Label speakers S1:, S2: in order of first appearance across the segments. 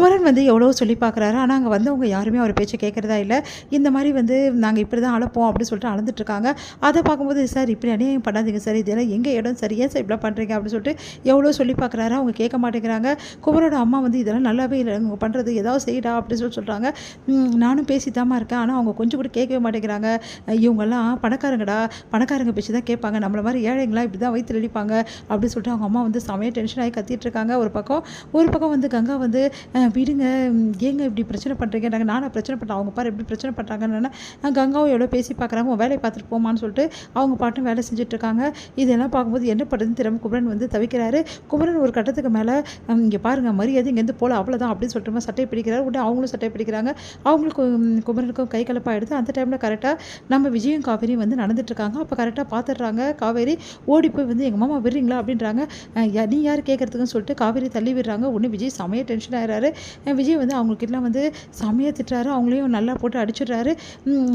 S1: குமரன் வந்து எவ்வளோ சொல்லி பார்க்குறாரு. ஆனால் அங்கே வந்தவங்க யாருமே அவர் பேச்சை கேட்குறதா இல்லை. இந்த மாதிரி வந்து நாங்கள் இப்படி தான் அழைப்போம் அப்படின்னு சொல்லிட்டு அளந்துட்டுருக்காங்க. அதை பார்க்கும்போது சார் இப்படி அநியாயம் பண்ணாதீங்க சார், இதெல்லாம் எங்கள் இடம் சார், ஏன் சார் இப்படிலாம் பண்ணுறீங்க அப்படின்னு சொல்லிட்டு எவ்வளோ சொல்லி பார்க்குறாரு. அவங்க கேட்க மாட்டேங்கிறாங்க. குமரோட அம்மா வந்து இதெல்லாம் நல்லாவே இல்லை, அவங்க பண்ணுறது ஏதாவது செய்யடா அப்படின்னு சொல்லி சொல்கிறாங்க. நானும் பேசித்தாம்மா இருக்கேன், ஆனால் அவங்க கொஞ்சம் கூட கேட்கவே மாட்டேங்கிறாங்க. இவங்கெல்லாம் பணக்காரங்கடா, பணக்காரங்க பேச்சு தான் கேட்பாங்க, நம்மள மாதிரி ஏழைங்களா இப்படி தான் வயிற்று அடிப்பாங்க அப்படின்னு சொல்லிட்டு அவங்க அம்மா வந்து செமையாக டென்ஷன் ஆகி கத்திட்டு இருக்காங்க. ஒரு பக்கம் வந்து கங்கா வந்து விடுங்க, ஏங்க இப்படி பிரச்சனை பண்ணுறீங்க, நானும் பிரச்சனை பண்ணுறேன், அவங்க பாரு எப்படி பிரச்சனை பண்ணுறாங்கன்னு கங்காவும் எவ்வளோ பேசி பார்க்குறாங்க. உன் வேலையை பார்த்துட்டு போமான்னு சொல்லிட்டு அவங்க பாட்டும் வேலை செஞ்சுட்ருக்காங்க. இதெல்லாம் பார்க்கும்போது என்ன பண்ணுறதுன்னு தெரியாமல் குமரன் வந்து தவிக்கிறாரு. குமரன் ஒரு கட்டத்துக்கு மேலே இங்கே பாருங்கள், மரியாதை இங்கேருந்து போல அவ்வளோதான் அப்படின்னு சொல்லிட்டு சட்டையை பிடிக்கிறாரு. உடனே அவங்களும் சட்டையை பிடிக்கிறாங்க. அவங்களுக்கும் குமரனுக்கும் கை கலப்பாக எடுத்து அந்த டைமில் கரெக்டாக நம்ம விஜயும் காவேரியும் வந்து நடந்துட்டுருக்காங்க. அப்போ கரெக்டாக பார்த்துடுறாங்க. காவேரி ஓடி போய் வந்து எங்கள் மாமா விடுறீங்களா அப்படின்றாங்க. நீ யார் கேட்குறதுக்குன்னு சொல்லிட்டு காவேரி தள்ளி விடுறாங்க. ஒன்று விஜய் செமையாக டென்ஷன் ஆகிறாரு. விஜய் வந்து அவங்களுக்கெல்லாம் வந்து செமையாக திட்டுறாரு. அவங்களையும் நல்லா போட்டு அடிச்சிடுறாரு.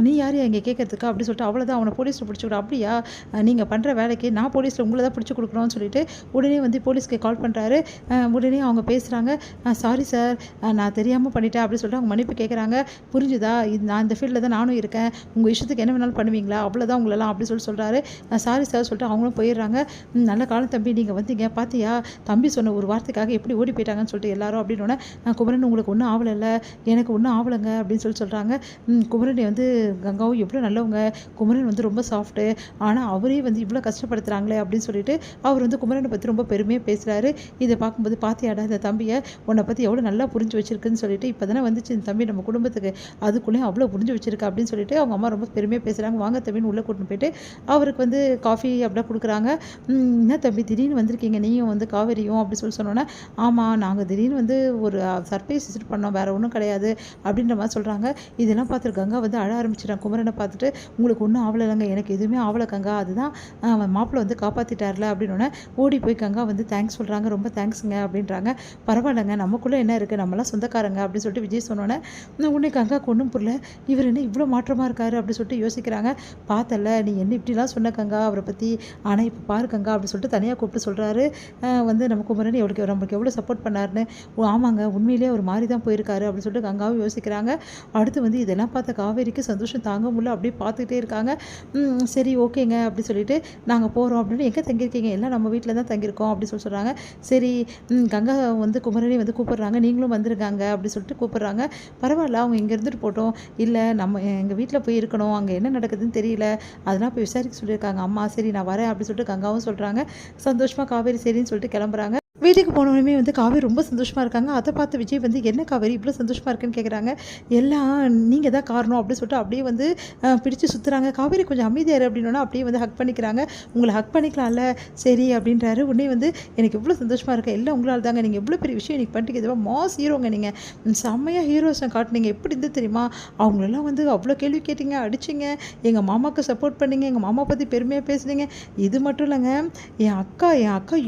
S1: நீ யார் இங்கே கேட்கறதுக்கா அப்படின்னு சொல்லிட்டு அவ்வளோதான், அவனை போலீஸில் பிடிச்சி விட. அப்படியா, நீங்கள் பண்ணுற வேலைக்கு நான் போலீஸில் உங்களை தான் பிடிச்சி கொடுக்குறோன்னு சொல்லிட்டு உடனே வந்து போலீஸ்க்கு கால் பண்ணுறாரு. உடனே அவங்க பேசுகிறாங்க. சாரி சார், நான் தெரியாமல் பண்ணிட்டேன் அப்படின்னு சொல்லிட்டு அவங்க மன்னிப்பு கேட்குறாங்க. புரிஞ்சுதா, நான் இந்த ஃபீல்டில் தான் நானும் இருக்கேன், உங்கள் இஷ்டத்துக்கு என்ன வேணாலும் பண்ணுவீங்களா, அவ்வளோதான் உங்களெல்லாம் அப்படி சொல்கிறாரு. சாரி சார் சொல்லிட்டு அவங்களும் போயிடுறாங்க. நல்ல காலம் தம்பி, நீங்கள் வந்தீங்க பார்த்தியா, தம்பி சொன்ன ஒரு வார்த்தைக்காக எப்படி ஓடி போயிட்டாங்கன்னு சொல்லிட்டு எல்லாரும் அப்படின்னோடனே குமரன் உங்களுக்கு ஒன்றும் ஆவலைல்ல, எனக்கு ஒன்றும் ஆவலைங்க அப்படின்னு சொல்கிறாங்க. குமரன் வந்து கங்காவும் எவ்வளோ நல்லவங்க, குமரன் வந்து ரொம்ப சாஃப்ட்டு, ஆனால் அவரே வந்து இவ்வளோ கஷ்டப்படுத்துகிறாங்களே அப்படின்னு சொல்லிட்டு அவர் வந்து குமரனை பற்றி ரொம்ப பெருமையாக பேசுகிறாரு. இதை பார்க்கும்போது பார்த்தியாடா இந்த தம்பியை, உன்னை பற்றி எவ்வளோ நல்லா புரிஞ்சு வச்சிருக்குன்னு சொல்லிட்டு, இப்போ தானே வந்துச்சு இந்த தம்பி நம்ம குடும்பத்துக்கு, அதுக்குள்ளேயும் அவ்வளோ புரிஞ்சு வச்சிருக்கு அப்படின்னு சொல்லிட்டு அவங்க அம்மா ரொம்ப பெருமையாக பேசுகிறாங்க. வாங்க தம்பின்னு உள்ளே கூட்டின்னு போயிட்டு அவருக்கு வந்து காஃபி அப்படிலாம் கொடுக்குறாங்க. என்ன தம்பி திடீர்னு வந்திருக்கீங்க நீயும் வந்து காவேரியும் அப்படி சொன்னோன்னே, ஆமாம் நாங்கள் திடீர்னு வந்து ஒரு சர்ப்ரைஸ் விசிட் பண்ணோம், வேறு ஒன்றும் கிடையாது அப்படின்ற மாதிரி சொல்கிறாங்க. இதெல்லாம் பார்த்துட்டு கங்கா வந்து அழ ஆரம்பிச்சிட்டாங்க. குமரனை பார்த்துட்டு உங்களுக்கு ஒன்றும் ஆவலைங்க, எனக்கு எதுவுமே ஆவலை கங்கா, அதுதான் மாப்பிள்ளை வந்து காப்பாற்றிட்டார்ல அப்படின்னோடனே ஓடி போய் கங்கா வந்து தேங்க்ஸ் சொல்கிறாங்க. ரொம்ப தேங்க்ஸுங்க அப்படின்றாங்க. பரவாயில்லைங்க, நமக்குள்ளே என்ன இருக்குது, நம்மளாம் சொந்தக்காரங்க அப்படின்னு சொல்லிட்டு விஜய் சொன்னோன்னே உடனே கங்காக்கு ஒன்றும் புரியல, இவர் என்ன இவ்வளோ மாற்றமாக இருக்காரு அப்படின்னு சொல்லிட்டு யோசிக்கிறாங்க. பார்த்தல நீ என்ன இப்படிலாம் சொன்ன கங்கா அவரை பற்றி, ஆனால் இப்போ பாரு கங்கா அப்படின்னு சொல்லிட்டு தனியாக கூப்பிட்டு சொல்கிறாரு. வந்து நம்ம குமரன் நம்மளுக்கு எவ்வளோ சப்போர்ட் பண்ணாருன்னு. ஆமாங்க, உண்மையிலேயே ஒரு மாதிரி தான் போயிருக்காரு அப்படின்னு சொல்லிட்டு கங்காவும் யோசிக்கிறாங்க. அடுத்து வந்து இதெல்லாம் பார்த்த காவேரிக்கு சந்தோஷம் தாங்க முடியல, அப்படியே பார்த்துக்கிட்டே இருக்காங்க. சரி ஓகேங்க அப்படி சொல்லிட்டு நாங்கள் போகிறோம் அப்படின்னு, எங்கே தங்கியிருக்கீங்க, எல்லாம் நம்ம வீட்டில் தான் தங்கியிருக்கோம் அப்படி சொல்கிறாங்க. சரி கங்கா வந்து குமரனே வந்து கூப்பிட்றாங்க, நீங்களும் வந்துருக்காங்க அப்படி சொல்லிட்டு கூப்பிட்றாங்க. பரவாயில்ல அவங்க இங்கே இருந்துட்டு போட்டோம், இல்லை நம்ம எங்கள் வீட்டில் போய் இருக்கணும், அங்கே என்ன நடக்குதுன்னு தெரியல, அதெல்லாம் போய் விசாரிக்க சொல்லியிருக்காங்க அம்மா, சரி நான் வரேன் அப்படி சொல்லிட்டு கங்காவும் சொல்கிறாங்க. சந்தோஷமாக காவேரி சரின்னு சொல்லிட்டு கிளம்புறாங்க. வீட்டுக்கு போனோடனே வந்து காவேரி ரொம்ப சந்தோஷமாக இருக்காங்க. அதை பார்த்து விஜய் வந்து என்ன காவேரி இவ்வளோ சந்தோஷமாக இருக்குன்னு கேட்குறாங்க. எல்லாம் நீங்கள் தான் காரணம் அப்படின்னு சொல்லிட்டு அப்படியே வந்து பிடிச்சி சுற்றுறாங்க. காவேரி கொஞ்சம் அமைதியார் அப்படின்னா அப்படியே வந்து ஹக் பண்ணிக்கிறாங்க. உங்களை ஹக் பண்ணிக்கலாம்ல, சரி அப்படின்றாரு. உடனே வந்து எனக்கு எவ்வளோ சந்தோஷமாக இருக்குது, எல்லாம் உங்களால் தாங்க, நீங்கள் எவ்வளோ பெரிய விஷயம் எனக்கு பண்ணிட்டு இதுவாக மாஸ் ஹீரோங்க, நீங்கள் செம்மையாக ஹீரோஸை காட்டினீங்க, எப்படி இருந்து தெரியுமா, அவங்களெல்லாம் வந்து அவ்வளோ கேள்வி கேட்டீங்க, அடிச்சிங்க, எங்கள் மாமாவுக்கு சப்போர்ட் பண்ணிங்க, எங்கள் மாமா பற்றி பெருமையாக பேசுனீங்க. இது மட்டும் இல்லைங்க, என் அக்கா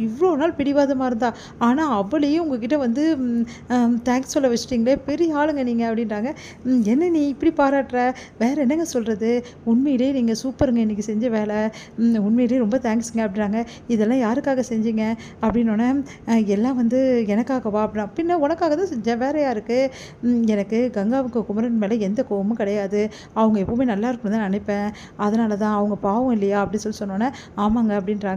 S1: இவ்வளோ நாள் பிடிவாதமாக இருந்தா, ஆனால் அவளையும் உங்ககிட்ட வந்து தேங்க்ஸ் சொல்ல வச்சிட்டிங்களே, பெரிய ஆளுங்க நீங்கள் அப்படின்றாங்க. என்ன நீ இப்படி பாராட்டுற, வேறு என்னங்க சொல்கிறது, உண்மையிலே நீங்கள் சூப்பருங்க இன்றைக்கி செஞ்ச வேலை, உண்மையிலே ரொம்ப தேங்க்ஸுங்க அப்படின்றாங்க. இதெல்லாம் யாருக்காக செஞ்சீங்க அப்படின்னோடனே, எல்லாம் வந்து எனக்காகவா அப்படின்னா, பின்ன உனக்காக தான் செஞ்சேன், வேறு யாருக்கு, எனக்கு கங்காவுக்கு குமரன் மேலே எந்த கோவமும் கிடையாது, அவங்க எப்போவுமே நல்லா இருக்கணும்னு தான் நினைப்பேன், அதனால தான் அவங்க பாவம் இல்லையா அப்படி சொன்னோன்னே, ஆமாங்க அப்படின்றாங்க.